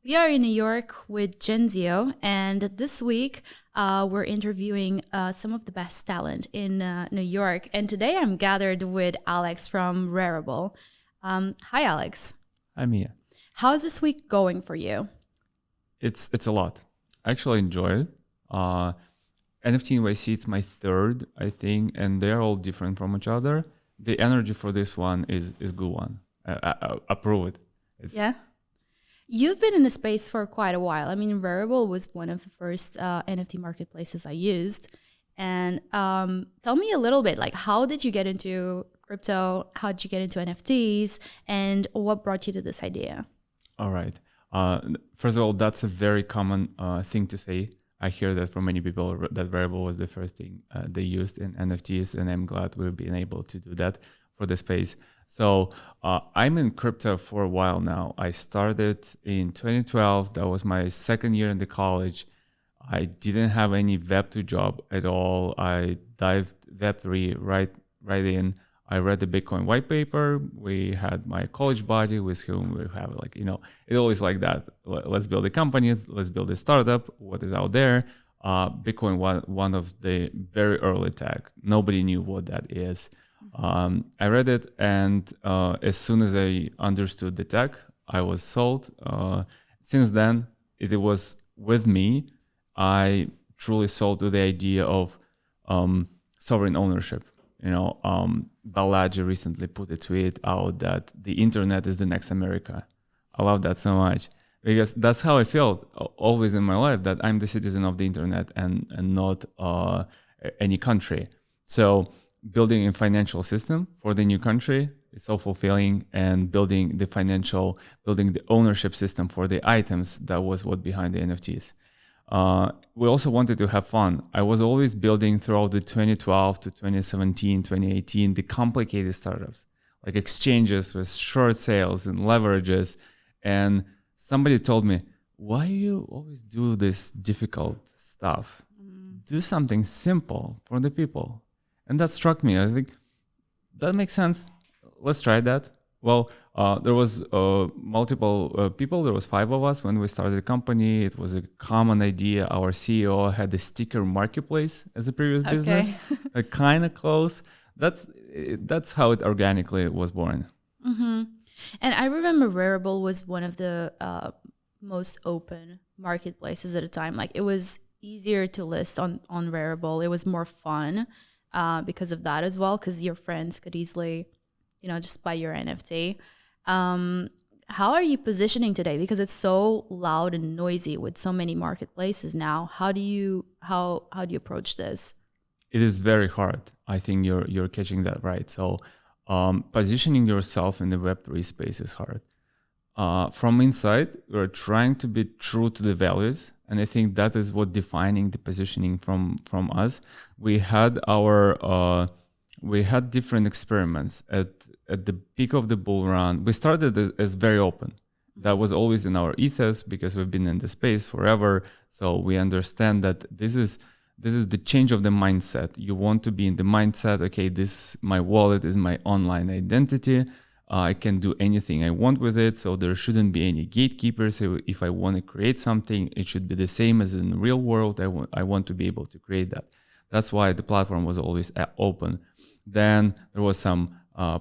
We are in New York with Genzio, and this week we're interviewing some of the best talent in New York. And today I'm gathered with Alex from Rarible. Hi, Alex. I'm here. How's this week going for you? It's a lot. I actually enjoy it. NFT NYC, it's my third, I think, and they're all different from each other. The energy for this one is good one. I approve it. Yeah. You've been in the space for quite a while. I mean, Rarible was one of the first NFT marketplaces I used. And tell me a little bit, like, how did you get into crypto? How did you get into NFTs? And what brought you to this idea? All right. First of all, that's a very common thing to say. I hear that from many people that Rarible was the first thing they used in NFTs, and I'm glad we've been able to do that for the space. So I'm in crypto for a while now. I started in 2012. That was my second year in the college. I didn't have any Web2 job at all. I dived Web3 right in. I read the Bitcoin white paper. We had my college buddy with whom we have it's always like that. Let's build a company. Let's build a startup. What is out there? Bitcoin was one of the very early tech. Nobody knew what that is. I read it, and as soon as I understood the tech, I was sold. Since then, it was with me. I truly sold to the idea of sovereign ownership. Balaji recently put a tweet out that the internet is the next America. I love that so much because that's how I felt always in my life, that I'm the citizen of the internet and not any country. So building a financial system for the new country is so fulfilling, and building the ownership system for the items, that was what behind the NFTs. We also wanted to have fun. I was always building throughout the 2012 to 2017, 2018, the complicated startups, like exchanges with short sales and leverages. And somebody told me, why you always do this difficult stuff? Do something simple for the people. And that struck me. I think that makes sense. Let's try that. Well, there was multiple people. There was 5 of us when we started the company. It was a common idea. Our CEO had a sticker marketplace as a previous business, kind of close. That's how it organically was born. Mm-hmm. And I remember Rarible was one of the most open marketplaces at the time. Like, it was easier to list on Rarible. It was more fun because of that as well, because your friends could easily just buy your NFT. How are you positioning today? Because it's so loud and noisy with so many marketplaces now. How do you approach this? It is very hard. I think you're catching that right. So positioning yourself in the Web3 space is hard. From inside, we're trying to be true to the values, and I think that is what defining the positioning from us. We had different experiments at the peak of the bull run. We started as very open. That was always in our ethos because we've been in the space forever. So we understand that this is the change of the mindset. You want to be in the mindset, okay, my wallet is my online identity. I can do anything I want with it. So there shouldn't be any gatekeepers. If I want to create something, it should be the same as in the real world. I want to be able to create that. That's why the platform was always open. Then there was some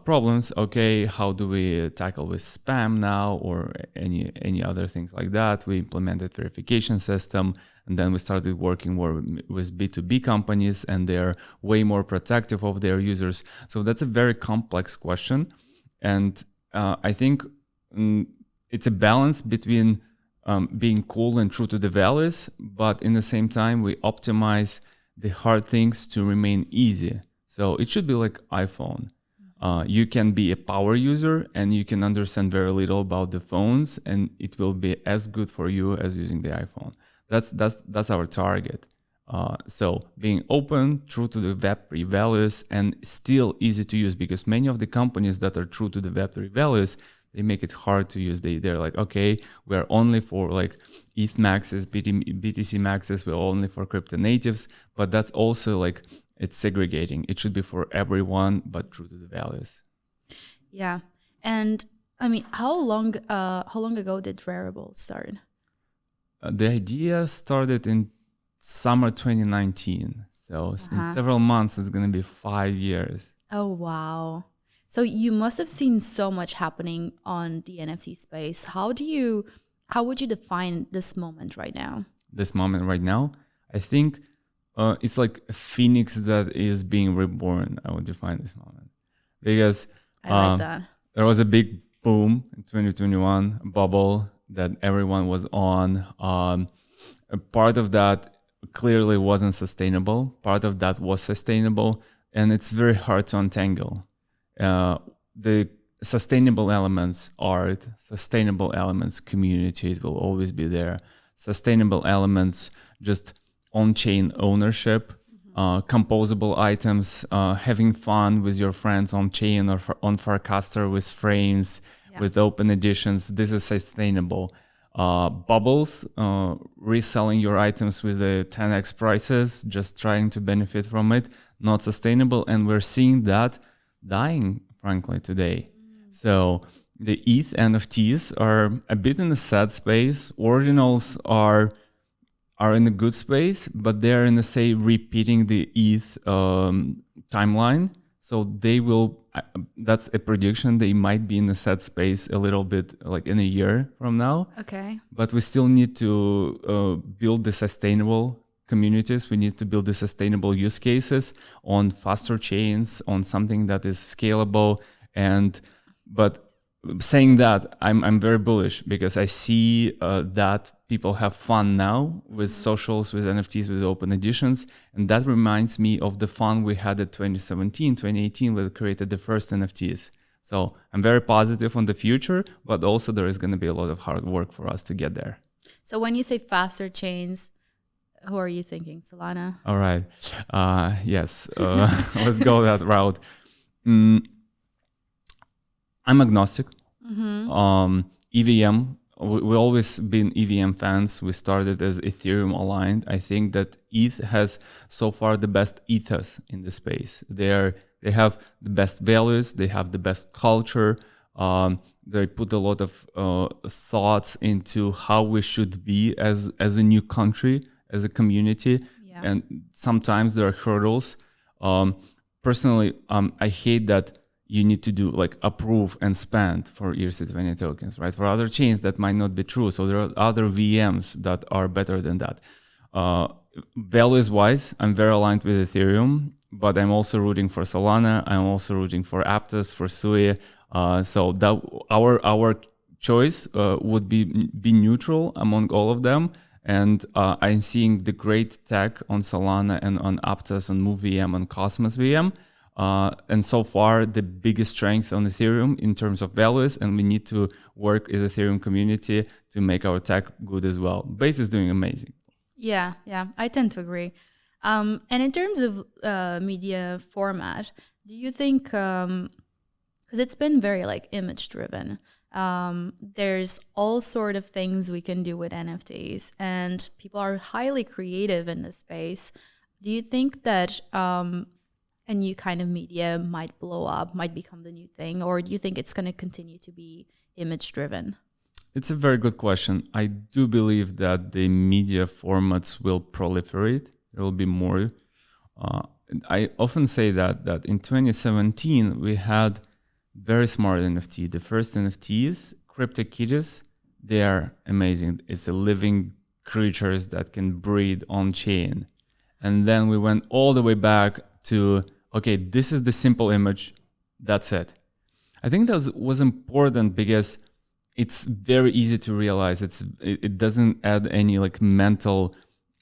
problems. Okay, how do we tackle with spam now, or any other things like that? We implemented verification system, and then we started working more with B2B companies, and they're way more protective of their users. So that's a very complex question, and I think it's a balance between being cool and true to the values, but in the same time we optimize the hard things to remain easy. So it should be like iPhone. You can be a power user and you can understand very little about the phones, and it will be as good for you as using the iPhone. That's our target. So being open, true to the Web3 values, and still easy to use, because many of the companies that are true to the Web3 values, they make it hard to use. They're like, okay, we're only for like ETH maxes, BTC maxes, we're only for crypto natives, but that's also like, it's segregating. It should be for everyone, but true to the values. Yeah. And I mean, how long ago did Rarible start? The idea started in summer 2019. So in Uh-huh. several months, it's going to be 5 years. Oh, wow. So you must have seen so much happening on the NFT space. How would you define this moment right now? This moment right now, I think it's like a phoenix that is being reborn. I would define this moment because I like that. there was a big boom in 2021, a bubble that everyone was on. A part of that clearly wasn't sustainable. Part of that was sustainable, and it's very hard to untangle. The sustainable elements, art, sustainable elements, community, it will always be there. Sustainable elements, just on-chain ownership, composable items, having fun with your friends on chain or on Farcaster with frames, with open editions. This is sustainable. Bubbles, reselling your items with the 10x prices, just trying to benefit from it, not sustainable. And we're seeing that dying, frankly, today. So the ETH NFTs are a bit in a sad space. Ordinals are in a good space, but they're in a, say, repeating the ETH timeline. So they will, that's a prediction, they might be in a sad space a little bit like in a year from now. Okay. But we still need to build the sustainable communities. We need to build the sustainable use cases on faster chains, on something that is scalable. But saying that, I'm very bullish because I see that people have fun now with socials, with NFTs, with open editions. And that reminds me of the fun we had at 2017, 2018, when we created the first NFTs. So I'm very positive on the future, but also there is going to be a lot of hard work for us to get there. So when you say faster chains, who are you thinking, Solana? All right. Yes. Let's go that route. I'm agnostic. EVM, we always been EVM fans. We started as Ethereum aligned. I think that ETH has so far the best ethos in the space. They have the best values. They have the best culture. They put a lot of thoughts into how we should be as a new country, as a community. Yeah. And sometimes there are hurdles. Personally, I hate that you need to do like approve and spend for ERC20 tokens, right? For other chains, that might not be true. So there are other VMs that are better than that. Values wise, I'm very aligned with Ethereum, but I'm also rooting for Solana. I'm also rooting for Aptos, for Sui. So that our choice would be neutral among all of them. And I'm seeing the great tech on Solana and on Aptos, on MoveVM, on Cosmos VM. And so far, the biggest strength on Ethereum in terms of values, and we need to work as Ethereum community to make our tech good as well. Base is doing amazing. Yeah, I tend to agree. And in terms of media format, do you think, because it's been very like image driven, there's all sort of things we can do with NFTs, and people are highly creative in this space. Do you think that a new kind of media might blow up, might become the new thing, or do you think it's going to continue to be image driven? It's a very good question. I do believe that the media formats will proliferate. There will be more. I often say that in 2017 we had very smart NFT. The first NFTs, CryptoKitties, they are amazing. It's a living creatures that can breed on chain. And then we went all the way back to, okay, this is the simple image. That's it. I think that was important because it's very easy to realize. It doesn't add any like mental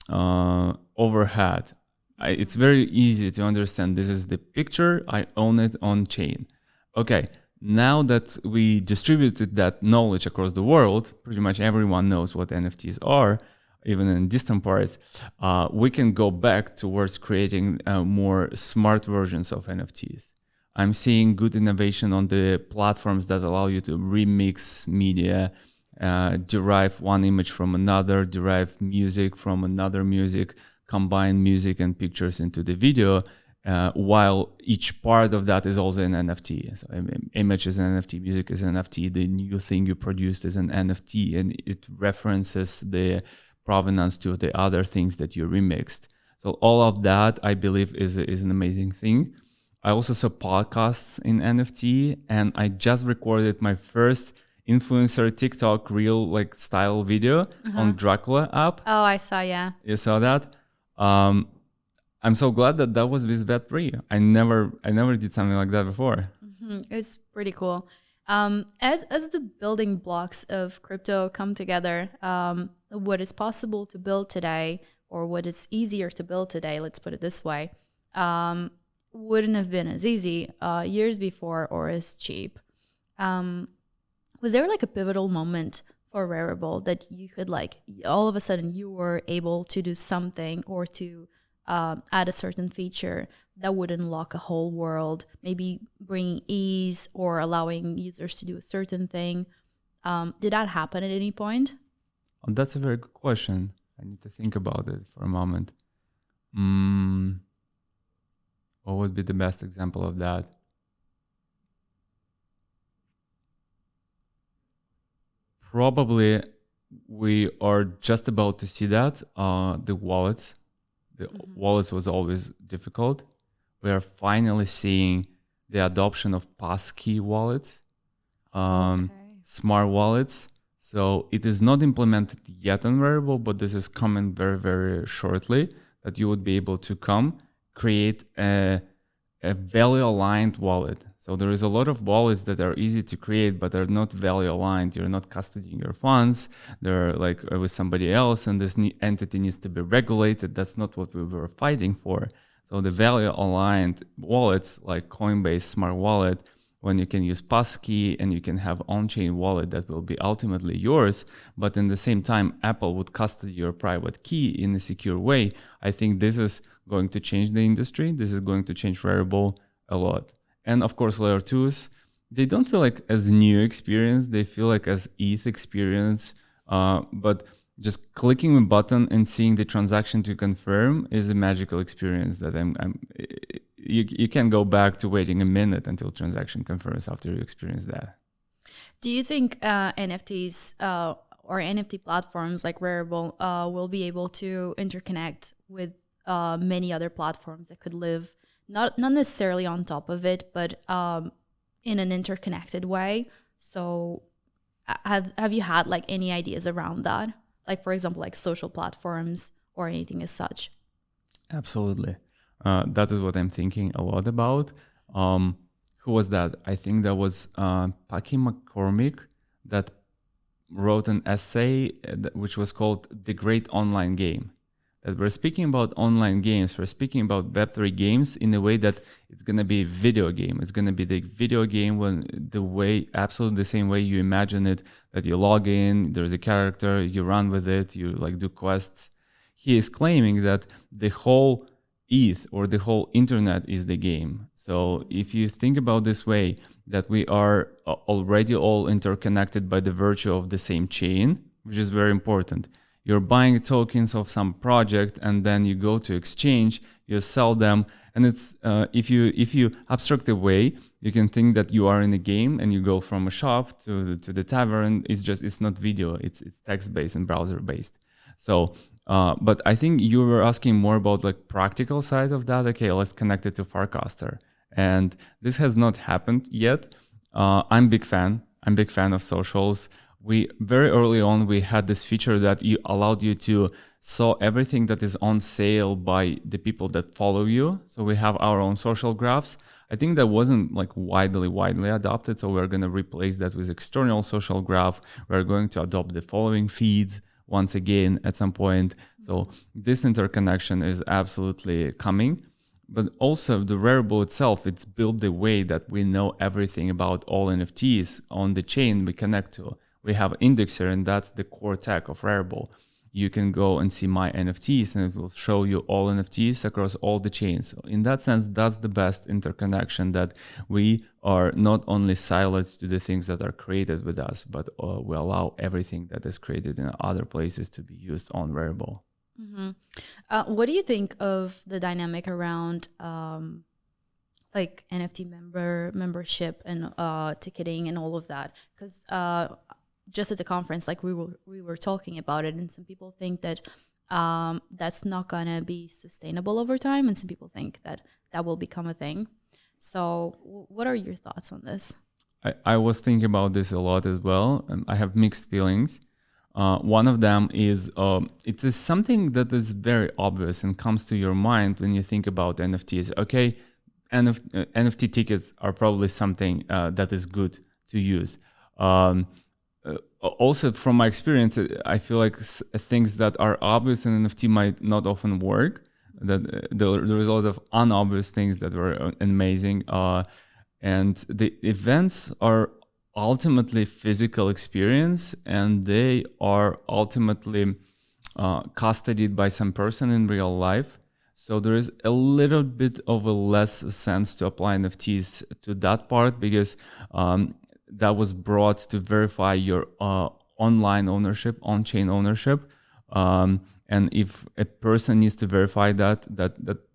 overhead. It's very easy to understand. This is the picture. I own it on chain. Okay, now that we distributed that knowledge across the world, pretty much everyone knows what NFTs are, even in distant parts, we can go back towards creating more smart versions of NFTs. I'm seeing good innovation on the platforms that allow you to remix media, derive one image from another, derive music from another music, combine music and pictures into the video, while each part of that is also an NFT. So image is an NFT, music is an NFT, the new thing you produced is an NFT, and it references the provenance to the other things that you remixed. So all of that, I believe, is an amazing thing. I also saw podcasts in NFT, and I just recorded my first influencer TikTok reel like style video on Dracula app. Oh, I saw, yeah. You saw that? I'm so glad that that was with Web3. I never did something like that before. It's pretty cool. As the building blocks of crypto come together, what is possible to build today, or what is easier to build today, let's put it this way, wouldn't have been as easy years before or as cheap. Was there like a pivotal moment for Rarible that you could like all of a sudden you were able to do something or to add a certain feature that would unlock a whole world, maybe bringing ease or allowing users to do a certain thing? Did that happen at any point? Oh, that's a very good question. I need to think about it for a moment. What would be the best example of that? Probably we are just about to see that. The wallets. The wallets was always difficult. We are finally seeing the adoption of passkey wallets, smart wallets. So it is not implemented yet on Rarible, but this is coming very, very shortly, that you would be able to create a value aligned wallet. So there is a lot of wallets that are easy to create, but are not value aligned. You're not custodying your funds. They're like with somebody else, and this entity needs to be regulated. That's not what we were fighting for. So the value aligned wallets like Coinbase Smart Wallet, when you can use passkey and you can have on-chain wallet that will be ultimately yours, but in the same time, Apple would custody your private key in a secure way. I think this is going to change the industry. This is going to change Rarible a lot. And of course, layer 2s, they don't feel like as new experience. They feel like as ETH experience. But just clicking a button and seeing the transaction to confirm is a magical experience that you can go back to waiting a minute until transaction confirms after you experience that. Do you think NFTs or NFT platforms like Rarible will be able to interconnect with many other platforms that could live not necessarily on top of it, but in an interconnected way? So have you had like any ideas around that? Like, for example, like social platforms or anything as such? Absolutely. That is what I'm thinking a lot about. Who was that? I think that was Paki McCormick that wrote an essay which was called The Great Online Game. That we're speaking about online games, we're speaking about Web3 games in a way that it's going to be a video game. It's going to be the video game when absolutely the same way you imagine it, that you log in, there's a character, you run with it, you like do quests. He is claiming that the whole ETH or the whole internet is the game. So if you think about this way, that we are already all interconnected by the virtue of the same chain, which is very important. You're buying tokens of some project, and then you go to exchange, you sell them, and it's if you abstract away, you can think that you are in a game and you go from a shop to the tavern. It's not video, it's text based and browser based. So, but I think you were asking more about like practical side of that. Okay, let's connect it to Farcaster, and this has not happened yet. I'm big fan of socials. We very early on we had this feature that allowed you to saw everything that is on sale by the people that follow you. So we have our own social graphs. I think that wasn't like widely adopted. So we're going to replace that with external social graph. We're going to adopt the following feeds once again at some point. So this interconnection is absolutely coming. But also the Rarible itself, it's built the way that we know everything about all NFTs on the chain we connect to. We have indexer, and that's the core tech of Rarible. You can go and see my NFTs, and it will show you all NFTs across all the chains. So in that sense, that's the best interconnection, that we are not only siloed to the things that are created with us, but we allow everything that is created in other places to be used on Rarible. Mm-hmm. What do you think of the dynamic around like NFT membership and ticketing and all of that? Because just at the conference, like we were talking about it, and some people think that that's not gonna be sustainable over time, and some people think that that will become a thing. So, what are your thoughts on this? I was thinking about this a lot as well, and I have mixed feelings. One of them is it is something that is very obvious and comes to your mind when you think about NFTs. Okay, NFT tickets are probably something that is good to use. Also, from my experience, I feel like things that are obvious in NFT might not often work. That there is a lot of unobvious things that were amazing. And the events are ultimately physical experience, and they are ultimately custodied by some person in real life. So there is a little bit of a less sense to apply NFTs to that part, because that was brought to verify your online ownership, on-chain ownership. And if a person needs to verify that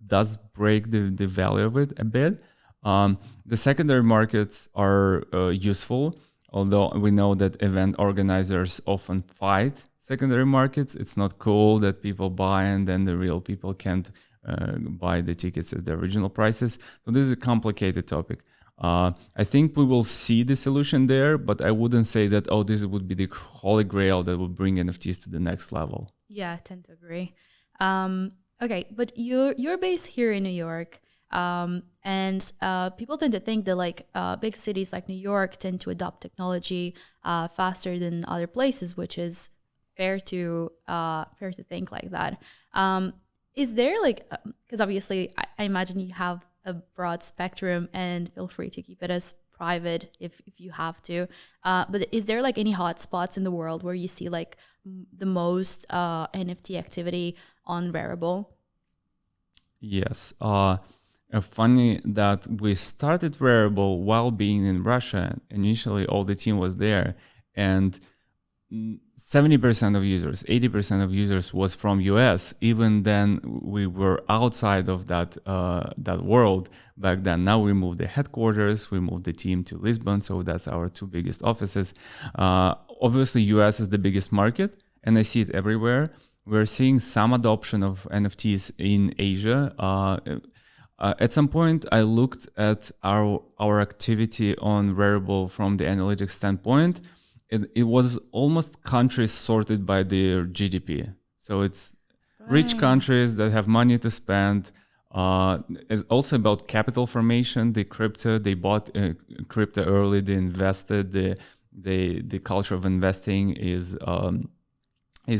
does break the value of it a bit. The secondary markets are useful, although we know that event organizers often fight secondary markets. It's not cool that people buy and then the real people can't buy the tickets at the original prices. So this is a complicated topic. I think we will see the solution there, but I wouldn't say that, oh, this would be the holy grail that will bring NFTs to the next level. Yeah, I tend to agree. Okay, but you're based here in New York, and people tend to think that like big cities like New York tend to adopt technology faster than other places, which is fair to think like that. Is there like, because obviously I imagine you have a broad spectrum, and feel free to keep it as private if you have to. But is there like any hotspots in the world where you see like the most NFT activity on Rarible? Yes. Funny that we started Rarible while being in Russia. Initially, all the team was there, and 70% of users, 80% of users was from US. Even then, we were outside of that world back then. Now we moved the headquarters, we moved the team to Lisbon, so that's our two biggest offices. Obviously, US is the biggest market, and I see it everywhere. We're seeing some adoption of NFTs in Asia. At some point, I looked at our activity on Rarible from the analytics standpoint. It was almost countries sorted by their GDP. So it's rich countries that have money to spend. It's also about capital formation. The crypto, they bought crypto early, they invested. The culture of investing is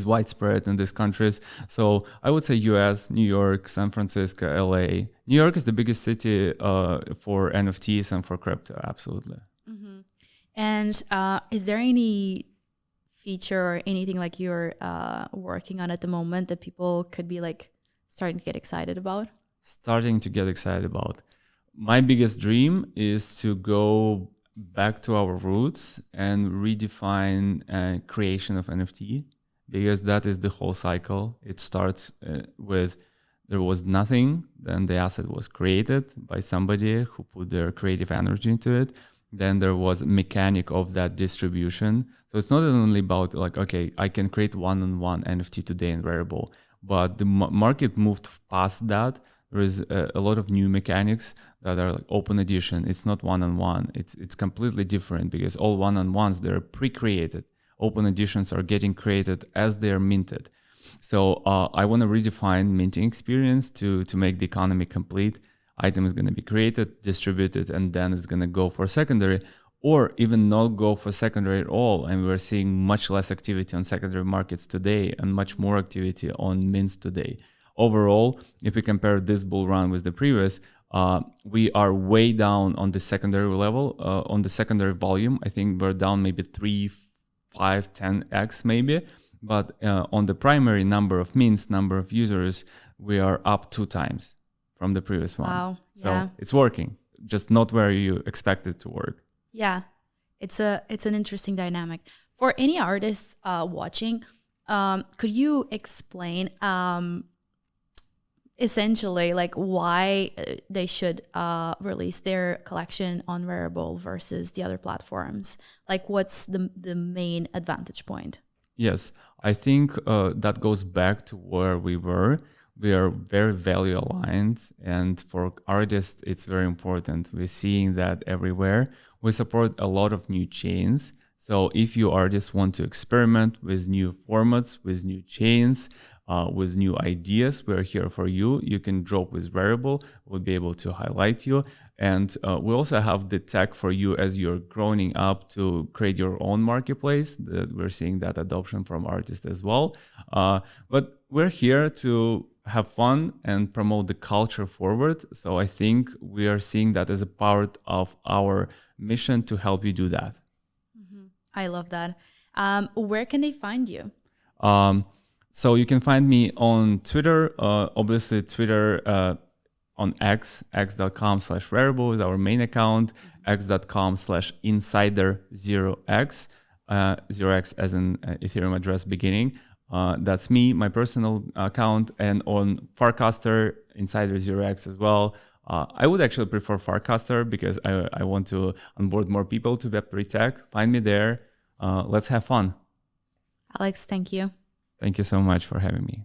widespread in these countries. So I would say US, New York, San Francisco, LA. New York is the biggest city for NFTs and for crypto, absolutely. Mm-hmm. And is there any feature or anything like you're working on at the moment that people could be like starting to get excited about? Starting to get excited about. My biggest dream is to go back to our roots and redefine creation of NFT, because that is the whole cycle. It starts with there was nothing, then the asset was created by somebody who put their creative energy into it. Then there was a mechanic of that distribution. So it's not only about like, okay, I can create one-on-one NFT today in Rarible, but the market moved past that. There is a lot of new mechanics that are like open edition. It's not one-on-one. It's completely different, because all one-on-ones, they're pre-created. Open editions are getting created as they're minted. So I want to redefine minting experience to make the economy complete. Item is going to be created, distributed, and then it's going to go for secondary, or even not go for secondary at all. And we're seeing much less activity on secondary markets today and much more activity on mints today. Overall, if we compare this bull run with the previous, we are way down on the secondary level, on the secondary volume. I think we're down maybe 3, 5, 10x maybe. But on the primary number of mints, number of users, we are up 2 times from the previous one. Wow. So yeah. It's working, just not where you expect it to work. Yeah. It's an interesting dynamic. For any artists watching, could you explain essentially like why they should release their collection on Rarible versus the other platforms. Like what's the main advantage point? Yes, I think that goes back to where we were. We are very value aligned, and for artists, it's very important. We're seeing that everywhere. We support a lot of new chains. So if you artists want to experiment with new formats, with new chains, with new ideas, we're here for you. You can drop with Rarible. We'll be able to highlight you. And we also have the tech for you as you're growing up to create your own marketplace. We're seeing that adoption from artists as well. But we're here to have fun and promote the culture forward. So I think we are seeing that as a part of our mission to help you do that. I love that. Where can they find you? So you can find me on Twitter. Obviously, Twitter on x.com/Rarible is our main account, x.com/insider0x, 0x as an Ethereum address beginning. That's me, my personal account, and on Farcaster, Insider0x as well. I would actually prefer Farcaster because I want to onboard more people to Web3 Tech. Find me there. Let's have fun. Alex, thank you. Thank you so much for having me.